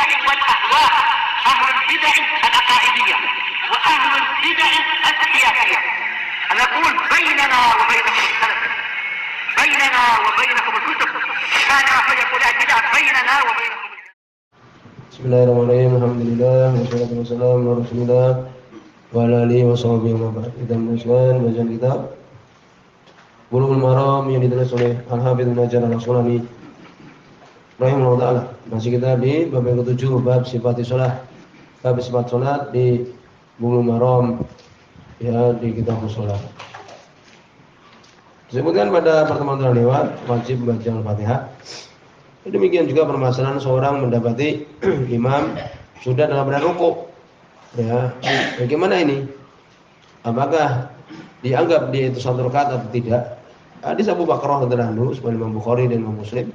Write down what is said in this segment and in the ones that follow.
البدع والأهواء، أهل البدع العقائدية وأهل البدع السياسية. نقول بيننا وبينكم السلف، بيننا وبينكم الكتب، كان فيقول البدع بيننا وبينكم. Bismillahirrahmanirrahim. Alhamdulillah wassalatu wassalamu ala Rasulillah wa ala alihi washabihi wa ba'd. Kita meneruskan bacaan kitab Bulughul Maram yang ditulis oleh Al-Hafidz Ibnu Hajar Al-Asqalani rahimahullah taala. Masih kita di bab yang ke-7, bab sifat shalah. Bab sifat salat di Bulughul Maram ya, di kitab shalah. Disebutkan pada pertemuan lewat wajib membaca Al-Fatihah. Demikian juga permasalahan seorang mendapati imam sudah dalam keadaan rukuk. Ya, bagaimana ini? Apakah dianggap dia itu satu rakaat atau tidak? Hadis Abu Bakrah radhiyallahu anhu sebagai Imam Bukhari dan Imam Muslim,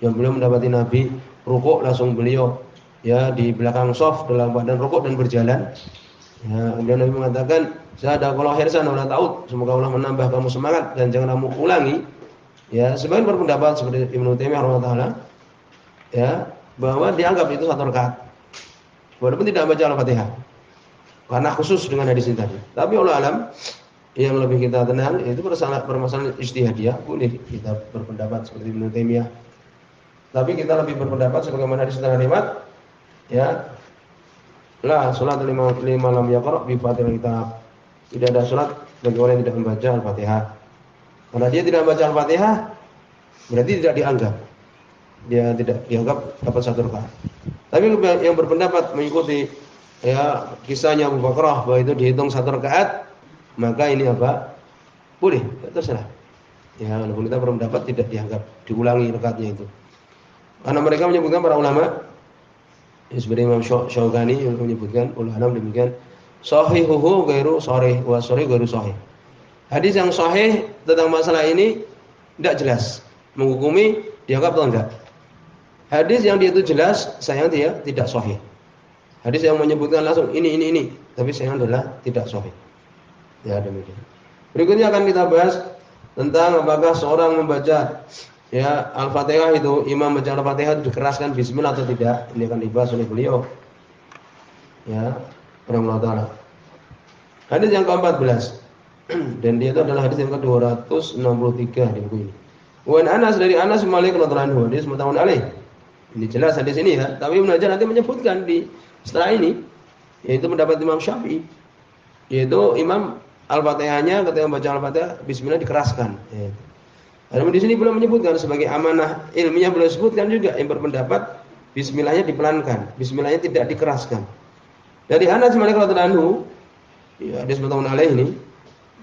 yang beliau mendapati Nabi rukuk, langsung beliau ya di belakang shaf dalam keadaan rukuk dan berjalan. Ya, kemudian Nabi mengatakan, "Zada qala hirsan wa la ta'ud." Semoga Allah menambah kamu semangat dan jangan kamu ulangi. Ya, sebagian berpendapat seperti Ibnu Taimiyah rahimahullah ya, bahwa dianggap itu satu rakaat. Walaupun tidak baca Al-Fatihah. Karena khusus dengan hadis ini tadi. Tapi Allah alam, yang lebih kita tenang itu permasalahan ijtihadiyah, boleh kita berpendapat seperti Ibnu Taimiyah. Tapi kita lebih berpendapat sebagaimana hadis telah lewat ya. La salat lima lam yaqra bi Fatihil kitab. Tidak ada salat bagi orang yang tidak membaca Al-Fatihah. Karena dia tidak membaca Al-Fatihah, berarti tidak dianggap. Dia tidak dianggap dapat satu rakaat. Tapi yang berpendapat mengikuti ya kisahnya Abu Bakrah bahwa itu dihitung satu rakaat, maka ini apa? Boleh, terserah. Ya, walaupun kita berpendapat tidak dianggap diulangi rakaatnya itu. Karena mereka menyebutkan para ulama, seperti Imam Syaukani yang menyebutkan ulama demikian, sahihuhu ghairu sahih wa sahih ghairu sahih. Hadis yang sahih tentang masalah ini tidak jelas menghukumi dianggap atau enggak. Hadis yang dia itu jelas, sayang dia tidak sahih. Hadis yang menyebutkan langsung ini, tapi sayang adalah tidak sahih. Ya, demikian. Berikutnya akan kita bahas tentang apakah seorang membaca ya Al-Fatihah itu, imam baca Al-Fatihah itu dikeraskan bismillah atau tidak. Ini akan dibahas oleh beliau. Ya, rahimahullah taala. Hadis yang ke-14. Dan dia itu adalah hadis yang ke-263 di buku ini. Wan Anas, dari Anas Malik radhiyallahu anhu, hadis muttafaqun alaih. Ini jelas hadis ini ya, tapi Ibnu Hajar nanti menyebutkan di setelah ini, yaitu pendapat Imam Syafi'i, yaitu imam Al-Fatihahnya ketika membaca Al-Fatihah bismillah dikeraskan. Ya. Namun di sini belum menyebutkan sebagai amanah ilmiah, belum sebutkan juga yang berpendapat bismillahnya dipelankan, bismillahnya tidak dikeraskan. Dari Anas Malik radhiyallahu anhu, ya, hadis muttafaqun alaih ini.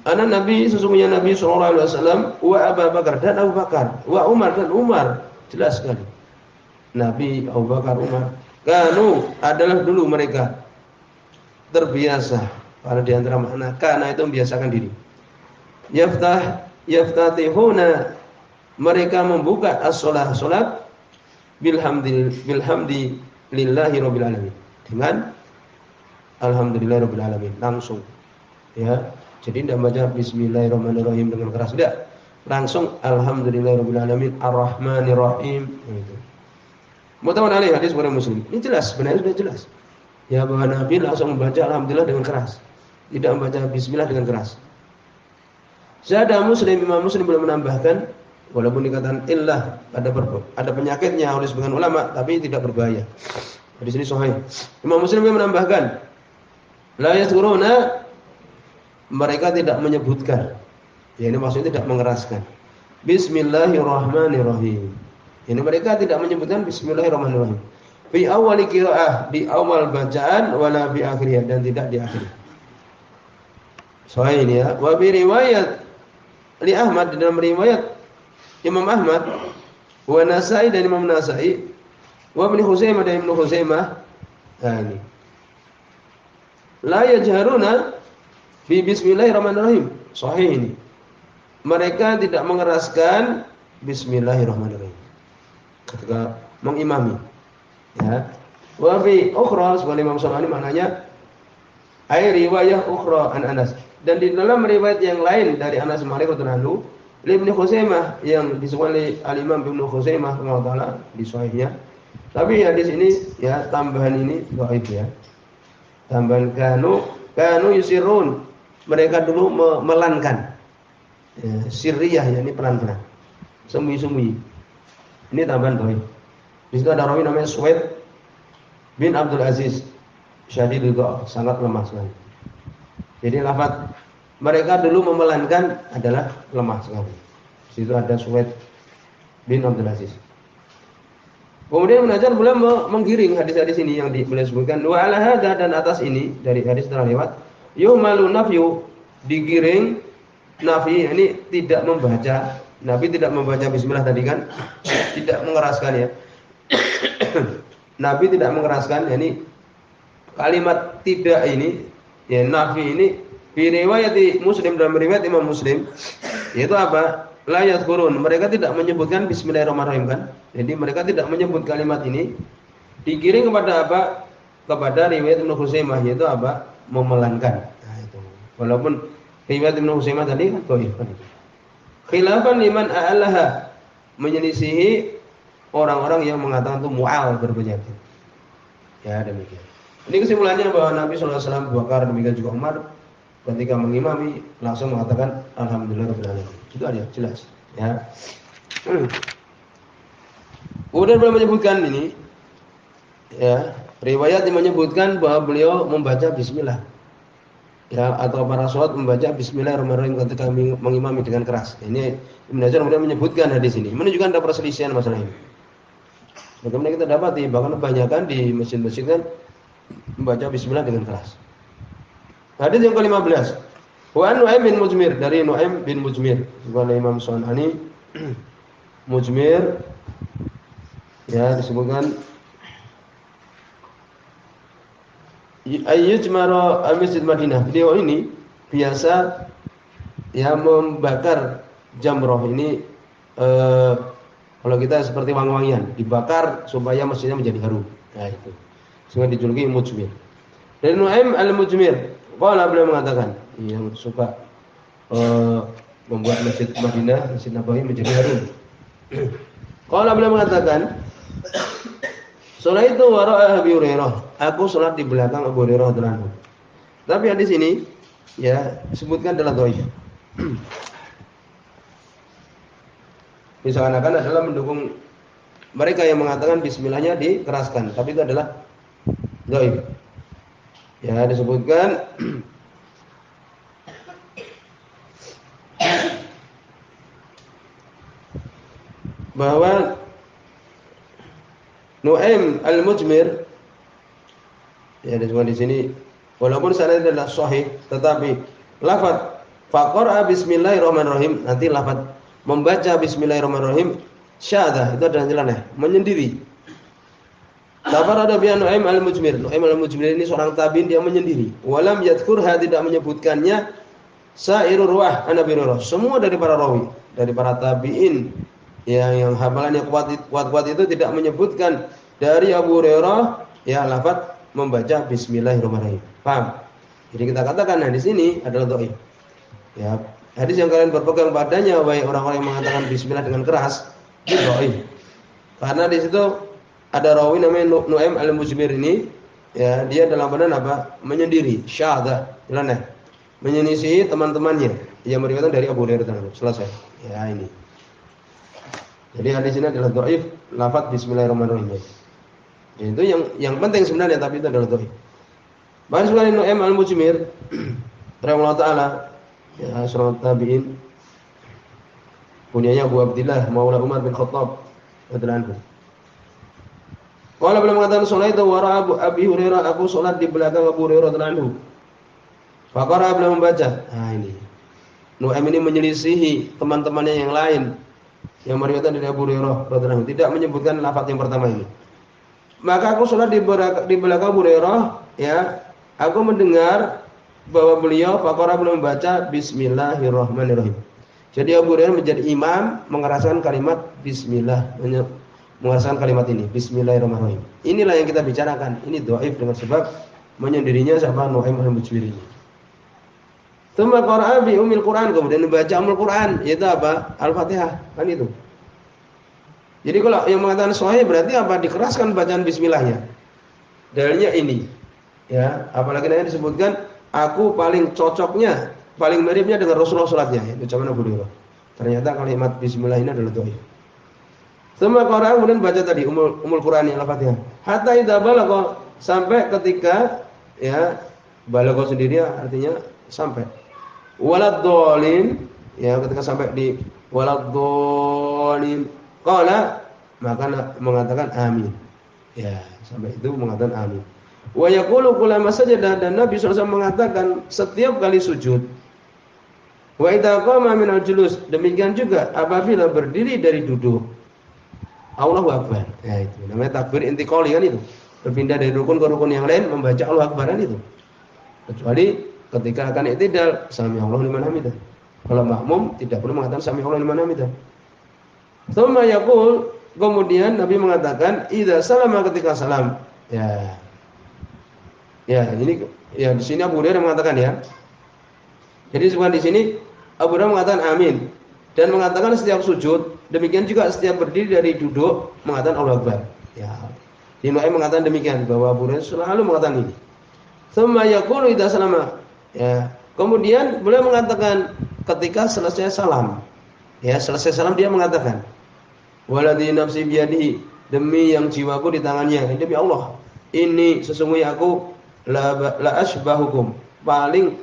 Anak Nabi, sesungguhnya Nabi sallallahu alaihi wasallam wa Abu Bakar dan Abu Bakar, wa Umar dan Umar, jelas sekali. Nabi, Abu Bakar, Umar, kanu adalah dulu mereka terbiasa, pada di antara makna kana itu membiasakan diri. Yaftatihuna, mereka membuka as-salat bilhamdi lillahi rabbil alamin, dengan alhamdulillahirabbil alamin, langsung. Ya. Jadi tidak baca bismillahirrahmanirrahim dengan keras, tidak. Langsung alhamdulillahirabbil alamin arrahmanirrahim gitu. Muttafaqun alaih, hadis Bukhari Muslim. Ini jelas, sebenarnya sudah jelas. Ya, bahwa Nabi langsung membaca alhamdulillah dengan keras. Tidak membaca bismillah dengan keras. Zada Muslim, Imam Muslim belum menambahkan, walaupun dikatakan illah, ada penyakitnya oleh sebagian ulama, tapi tidak berbahaya. Di sini sahih. Imam Muslim menambahkan, la yadhkuruna, mereka tidak menyebutkan. Ya, ini maksudnya tidak mengeraskan. Bismillahirrahmanirrahim. Ini mereka tidak menyebutkan bismillahirrahmanirrahim. Fi awwali qiraah, di awal bacaan, wala fi akhirih, dan tidak di akhir. Sahih ini ya. Wa bi riwayat li Ahmad, dalam riwayat Imam Ahmad, wa Nasa'i dan Imam Nasa'i, wa Ibnu Khuzaimah dan Ibnu Khuzaimah. Nah ini. La yajharuna bi bismillahirrahmanirrahim. Sahih ini. Mereka tidak mengeraskan bismillahirrahmanirrahim ketika mengimami. Ya. Wa fi ukhra, sebagai Imam Syafi'i maknanya ai riwayah ukhra an Anas. Dan di dalam riwayat yang lain dari Anas Malik radhiyallahu anhu, Ibnu Khuzaimah yang disebut oleh Al-Imam Ibnu Khuzaimah rahimahullah di sahihnya, Tapi hadis ini ya tambahan ini dhaif ya. Tambahan kanu yusirun. Mereka dulu melankan. Ya, sirriyah ya, ini pelan-pelan. Sembunyi-sembunyi. Ini tambahan dhaif. Di situ ada rawi namanya Suwaid bin Abdul Aziz. Syadidul dha'f, sangat lemah sekali. Jadi lafaz mereka dulu memelankan adalah lemah sekali. Di situ ada Suwaid bin Abdul Aziz. Kemudian Ibnu Hajar beliau menggiring hadis-hadis ini yang beliau sebutkan. Wa ala hadza, dan atas ini dari hadis telah lewat, yuhmalu nafyu, digiring nafi, ini tidak membaca. Nabi tidak membaca bismillah tadi kan, tidak mengeraskan ya. Nabi tidak mengeraskan, yakni kalimat tidak ini ya, nafi ini fi riwayat Muslim, dalam riwayat Imam Muslim, yaitu apa? La yadhkurun, mereka tidak menyebutkan bismillahirrahmanirrahim kan. Jadi mereka tidak menyebut kalimat ini. Digiring kepada apa? Kepada riwayat Ibnu Khuzaimah, yaitu apa? Memelankan. Nah, itu. Walaupun riwayat Ibnu Khuzaimah tadi kan dhaif kan. Khilafan liman a'laha, menyelisihi orang-orang yang mengatakan itu mu'al, berpenyakit. Ya, demikian. Ini kesimpulannya bahwa Nabi sallallahu alaihi wasallam, Bakar, demikian juga Umar ketika mengimami langsung mengatakan alhamdulillahirabbil alamin. Itu aja jelas ya. Kemudian beliau menyebutkan ini ya, riwayat yang menyebutkan bahwa beliau membaca bismillah ya, atau para sahabat membaca bismillahirrahmanirrahim ketika mengimami dengan keras. Ini Ibnu Hajar kemudian menyebutkan hadis ini menunjukkan ada perselisihan masalah ini. Bagaimana kita dapati bahkan kebanyakan di masjid-masjid kan membaca bismillah dengan keras. Hadis yang ke-15. Wa Nu'aim bin Mujmir, dari Nu'aim bin Mujmir, bukan Imam Sunani. Mujmir ya, disebutkan ayyujmara al-Masjid Madinah. Beliau ini biasa ya membakar jamroh ini kalau kita seperti wangi-wangian, dibakar supaya masjidnya menjadi harum. Nah itu. Sehingga dijuluki Mujmir. Dari Nu'aim al-Mujmir, qala, beliau mengatakan, yang suka membuat Masjid Madinah, Masjid Nabawi menjadi harum. Qala, beliau mengatakan, sholaitu wara'a Abi Hurairah, aku salat di belakang Abu Hurairah radhiyallahu anhu. Tapi hadis ini ya disebutkan adalah dhaif. Misalkan adalah mendukung mereka yang mengatakan bismillahnya dikeraskan, tapi itu adalah dhaif. Ya, disebutkan bahwa Nu'aim al-Mujmir ya disebutkan di sini walaupun sanadnya adalah sahih, tetapi lafaz faqara bismillahirrahmanirrahim, nanti lafaz membaca bismillahirrahmanirrahim syadzah, itu adalah nyeleneh, menyendiri. Sabar ada bi Nu'aim al-Mujmir. Nu'aim al-Mujmir ini seorang tabi'in, dia menyendiri. Walam yadhkurha, tidak menyebutkannya sairur ruwah Nabi Hurairah. Semua dari para rawi, dari para tabi'in yang hafalannya kuat itu tidak menyebutkan dari Abu Hurairah ya lafaz membaca bismillahirrahmanirrahim. Paham? Jadi kita katakan hadis ini adalah dhaif. Ya, hadis yang kalian berpegang padanya wahai orang-orang yang mengatakan bismillah dengan keras, itu dhaif. Karena di situ ada rawi namanya Nu'aim al-Mujmir ini ya, dia dalam badan apa? Menyendiri, syadzah, nyeleneh. Menyelisihi teman-temannya yang meriwayatkan dari Abu Hurairah. Selesai. Ya ini. Jadi hadis ini adalah dhaif, lafaz bismillahirrahmanirrahim. Jadi itu yang penting sebenarnya, tapi itu adalah dhaif. Bahkan sekali Nu'aim al-Mujmir rahimahullah taala ya, seorang tabi'in, punyanya Abu Abdillah Maula Umar bin Khattab radhiyallahu anhu. Kalau beliau mengatakan sholaitu wara Abi Hurairah, aku salat di belakang Abu Hurairah radhiyallahu anhu. Faqara, beliau membaca. Nah ini. Nu'aim ini menyelisihi teman-temannya yang lain yang meriwayatkan dari Abu Hurairah radhiyallahu anhu, tidak menyebutkan lafaz yang pertama ini. Maka aku salat di belakang Abu Hurairah, ya. Aku mendengar bahwa beliau faqara, beliau membaca bismillahirrahmanirrahim. Jadi Abu Hurairah menjadi imam mengeraskan kalimat bismillah, mengeraskan kalimat ini bismillahirrahmanirrahim. Inilah yang kita bicarakan. Ini dhaif dengan sebab menyendirinya siapa? Nu'aim al-Mujmir ini. Tsumma qara'a bi ummil Qur'an, kemudian membaca ummul Qur'an, yaitu apa? Al-Fatihah, kan itu. Jadi kalau yang mengatakan sahih berarti apa? Dikeraskan bacaan bismillahnya. Dalilnya ini. Ya, apalagi nanti disebutkan aku paling cocoknya, paling miripnya dengan Rasulullah salatnya, itu ucapan Abu Hurairah. Ternyata kalimat bismillah ini adalah dhaif. Semua orang kemudian baca tadi umul Quran yang Al-Fatihah. Hatta idza balagha, sampai ketika ya balagha sendiri artinya sampai. Waladhdallin, ya ketika sampai di waladhdallin qala, maka mengatakan amin. Ya, sampai itu mengatakan amin. Wa yaqulu kullama sajada, dan Nabi SAW mengatakan setiap kali sujud. Wa idza qama minal julus, demikian juga apabila berdiri dari duduk. Allahu Akbar. Ya itu namanya takbir intiqali kan itu. Berpindah dari rukun ke rukun yang lain membaca Allahu Akbaran itu. Kecuali ketika akan i'tidal, sami Allahu liman hamidah. Kalau makmum tidak perlu mengatakan sami Allahu liman hamidah. Tsumma yaqul, kemudian Nabi mengatakan idza salama, ketika salam. Ya. Ya, ini ya di sini Abu Hurairah mengatakan ya. Jadi sebenarnya di sini Abu Hurairah mengatakan amin dan mengatakan setiap sujud, demikian juga setiap berdiri dari duduk mengatakan Allahu Akbar. Ya. Di Nu'aim mengatakan demikian bahwa Abu Hurairah selalu mengatakan ini. Tsumma yaqulu idza salama. Ya. Kemudian beliau mengatakan ketika selesai salam. Ya, selesai salam dia mengatakan waladzi nafsi biyadihi, demi yang jiwaku di tangannya, demi Allah, ini sesungguhnya aku la asbahukum, paling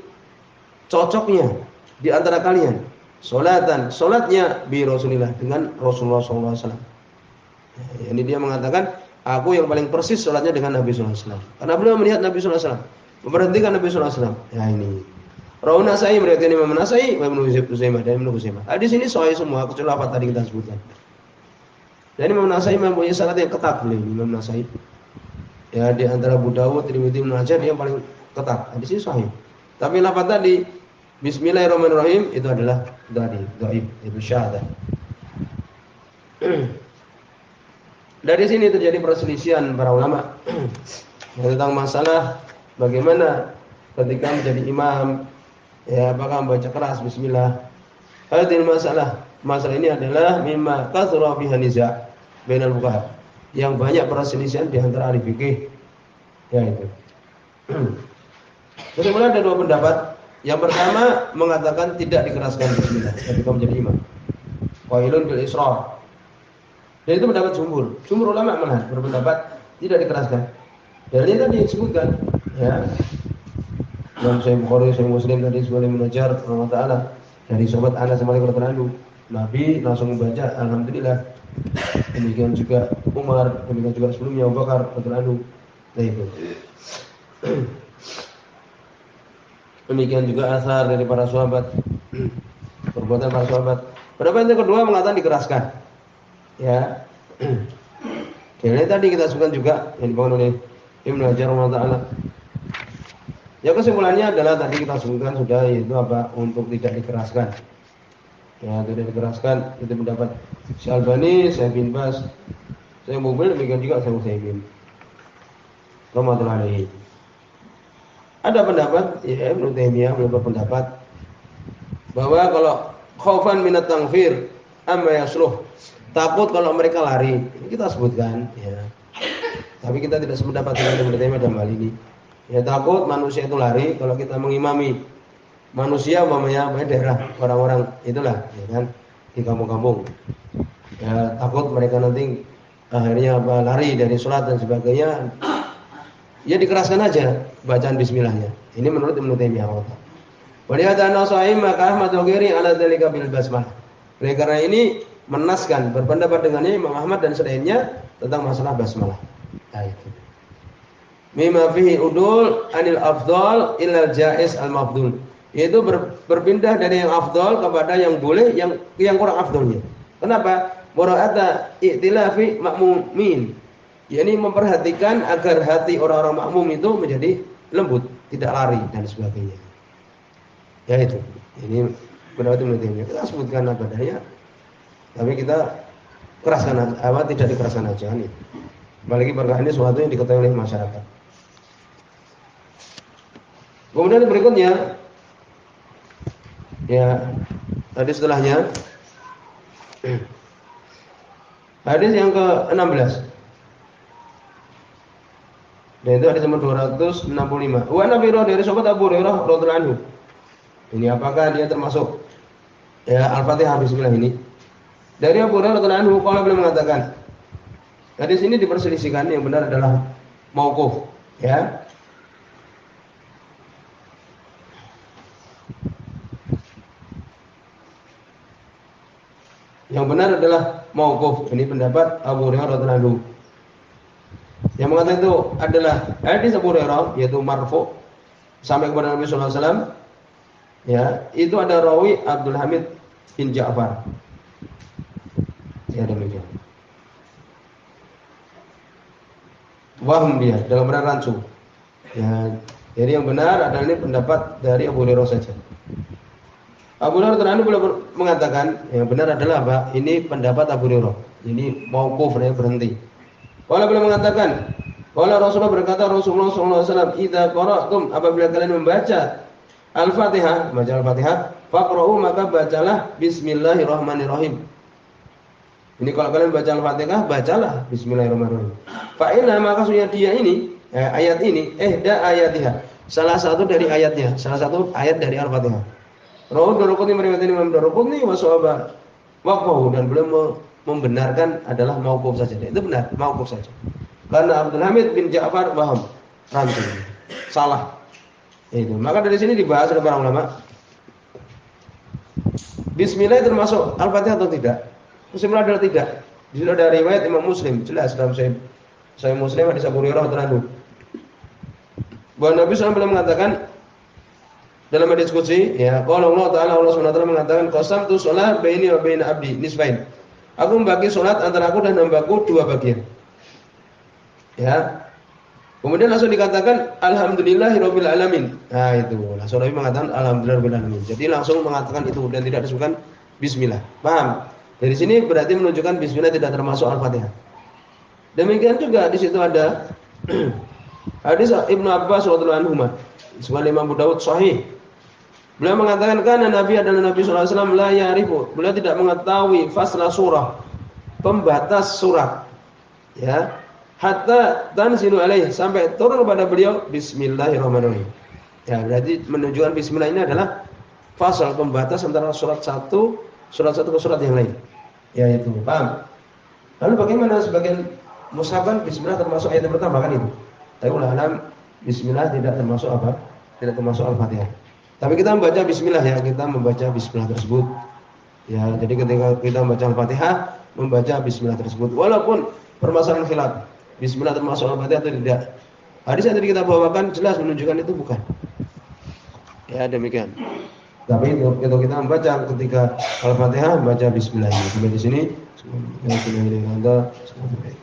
cocoknya di antara kalian salatnya bi Rasulillah, dengan Rasulullah SAW. Ya, ini dia mengatakan aku yang paling persis salatnya dengan Nabi SAW, karena beliau melihat Nabi SAW, memperhatikan Nabi SAW. Ya ini Rawi Nasai, meriwayatkan Imam Nasai, Ibnu Huzaimah dan Ibnu Huzaimah. Di sini sahih semua kecuali apa tadi kita sebutkan. Dan Imam Nasai mempunyai sanad yang ketat, beliau Imam Nasai. Ya, di antara Abu Dawud, Tirmidzi, Ibnu Majah dia yang paling ketat. Di sini sahih. Tapi lafaz tadi Bismillahirrahmanirrahim itu adalah dhaif, itu syadzah. Dari sini terjadi perselisihan para ulama tentang masalah bagaimana ketika menjadi imam, ya apakah membaca keras bismillah. Hadhihi masalah ini adalah mimma katsura fiha niza' bainal fuqaha, yang banyak perselisihan di antara ahli fikih. Ya itu. Kemudian ada dua pendapat. Yang pertama mengatakan tidak dikeraskan bismillah ketika menjadi imam. Qailun bil israr. Dan itu pendapat jumhur. Jumhur ulama malah berpendapat tidak dikeraskan. Dalilnya tadi disebutkan, ya. Dalam Sahih Bukhari, Sahih Muslim tadi sebagai menajar Allah Taala dari sahabat Anas radhiyallahu anhu. Nabi langsung membaca alhamdulillah. Demikian juga Umar, demikian juga sebelumnya Abu Bakar radhiyallahu anhu. Nah itu. Demikian juga asar dari para sahabat, perbuatan para sahabat. Pendapat yang kedua mengatakan dikeraskan. Ya. Ini tadi kita sebutkan juga yang dibangun oleh Ibnu Hajar rahimahullah. Ya kesimpulannya adalah tadi kita sebutkan sudah, yaitu apa? Untuk tidak dikeraskan. Ya, tidak dikeraskan itu pendapat Syalbani, Syekh bin Bas, Syekh Mubil, demikian juga Syekh Utsaimin rahimahullah alaihi. Ada pendapat, ya Ibnu Taimiyah berpendapat bahwa kalau khaufan minat tangfir amma yasluh, takut kalau mereka lari, kita sebutkan ya. Tapi kita tidak sependapat dengan Ibnu Taimiyah dalam hal ini. Ya takut manusia itu lari kalau kita mengimami manusia umpamanya daerah orang-orang itulah ya kan di kampung-kampung. Ya takut mereka nanti akhirnya lari dari sholat dan sebagainya. Ya dikeraskan aja bacaan bismillahnya. Ini menurut Ibnu Taimiyah. Walihada nasaim maka Ahmad Al-Ghiri ala dzalika bil basmalah. Oleh karena ini menaskan berpendapat dengannya Imam Ahmad dan selainnya tentang masalah basmalah. Nah, itu. Mimma fihi udul anil afdal ilal jaiz al mafdul. Yaitu berpindah dari yang afdal kepada yang boleh, yang kurang afdalnya. Kenapa? Mura'ata i'tilafi ma'mumin. yakni memperhatikan agar hati orang-orang makmum itu menjadi lembut, tidak lari dan sebagainya. Ya itu. Ini pendapat Ibnu Taimiyah. Kita sebutkan apa daya, tapi kita keraskan apa tidak dikeraskan aja nih. Apalagi perkara ini sesuatu yang diketahui oleh masyarakat. Kemudian berikutnya, ya tadi setelahnya Hadis yang ke-16. Dan itu hadis nomor 265. Wa Nabi dari sahabat Abu Hurairah radhiyallahu anhu. Ini apakah dia termasuk ya Al-Fatihah bismillah ini? Dari Abu Hurairah radhiyallahu anhu qala beliau mengatakan, hadis ini diperselisihkan, yang benar adalah mauquf, ya. Yang benar adalah mauquf. Ini pendapat Abu Hurairah radhiyallahu anhu. Yang mengatakan itu adalah hadis Abu Hurairah, yaitu marfu sampai kepada Nabi sallallahu alaihi wasallam. Ya, itu ada rawi Abdul Hamid bin Ja'far. Ya, demikian. Wahum dia dalam benar rancu. Ya, jadi yang benar adalah ini pendapat dari Abu Hurairah saja. Abu Hurairah radhiyallahu mengatakan yang benar adalah apa? Ini pendapat Abu Hurairah. Ini mauquf, berhenti. Kalau beliau mengatakan, kalau Rasulullah berkata Rasulullah SAW, "Idza qara'tum," apabila kalian membaca Al-Fatihah, baca Al-Fatihah, faqra'u, maka bacalah Bismillahirrahmanirrahim. Ini kalau kalian baca Al-Fatihah, bacalah Bismillahirrahmanirrahim. Fa inna, maka sesungguhnya dia ini, ayat ini, ayatiha, salah satu dari ayatnya, salah satu ayat dari Al-Fatihah. Rawahu Daruqutni, meriwayatkan Imam Daruqutni wa shawaba waqfahu, dan beliau membenarkan adalah mauquf saja. Itu benar, mauquf saja. Karena Abdul Hamid bin Ja'far paham, rancu, salah. Itu. Maka dari sini dibahas oleh para ulama. Bismillah termasuk Al-Fatihah atau tidak? Bismillah adalah tidak. Di sini ada riwayat Imam Muslim, jelas dalam Sahih Muslim hadis Abu Hurairah radhiyallahu anhu. Bahwa Nabi SAW mengatakan dalam hadis qudsi, ya, qala Allah Ta'ala, Allah Subhanahu wa taala mengatakan, qasamtu shalah baini wa baina abdi nisfain. Aku membagi salat antara aku dan hambaku dua bagian. Ya. Kemudian langsung dikatakan alhamdulillahirabbil alamin. Nah, itu. Langsung Nabi mengatakan alhamdulillahirabbil alamin. Jadi langsung mengatakan itu dan tidak disebutkan bismillah. Paham? Dari sini berarti menunjukkan bismillah tidak termasuk Al-Fatihah. Demikian juga di situ ada hadis Ibnu Abbas radhiyallahu anhu, sebagai Imam Abu Dawud sahih. Beliau mengatakan karena Nabi adalah Nabi sallallahu alaihi wasallam la ya'rifu, beliau tidak mengetahui fasla surah, pembatas surat. Ya. Hatta tanzilu alaihi, sampai turun kepada beliau bismillahirrahmanirrahim. Ya, berarti menunjukkan bismillah ini adalah fasal, pembatas antara surat satu ke surat yang lain. Ya, itu. Paham? Lalu bagaimana sebagian mushafan bismillah termasuk ayat yang pertama kan itu? Tapi ulama bismillah tidak termasuk apa? Tidak termasuk Al-Fatihah. Tapi kita membaca bismillah, ya, kita membaca bismillah tersebut. Ya, jadi ketika kita membaca Al-Fatihah, membaca bismillah tersebut. Walaupun permasalahan khilaf, bismillah termasuk Al-Fatihah atau tidak. Hadis yang tadi kita bawakan jelas menunjukkan itu bukan. Ya, demikian. Tapi itu kita membaca ketika Al-Fatihah membaca bismillah. Sampai di sini. Bismillahirrahmanirrahim.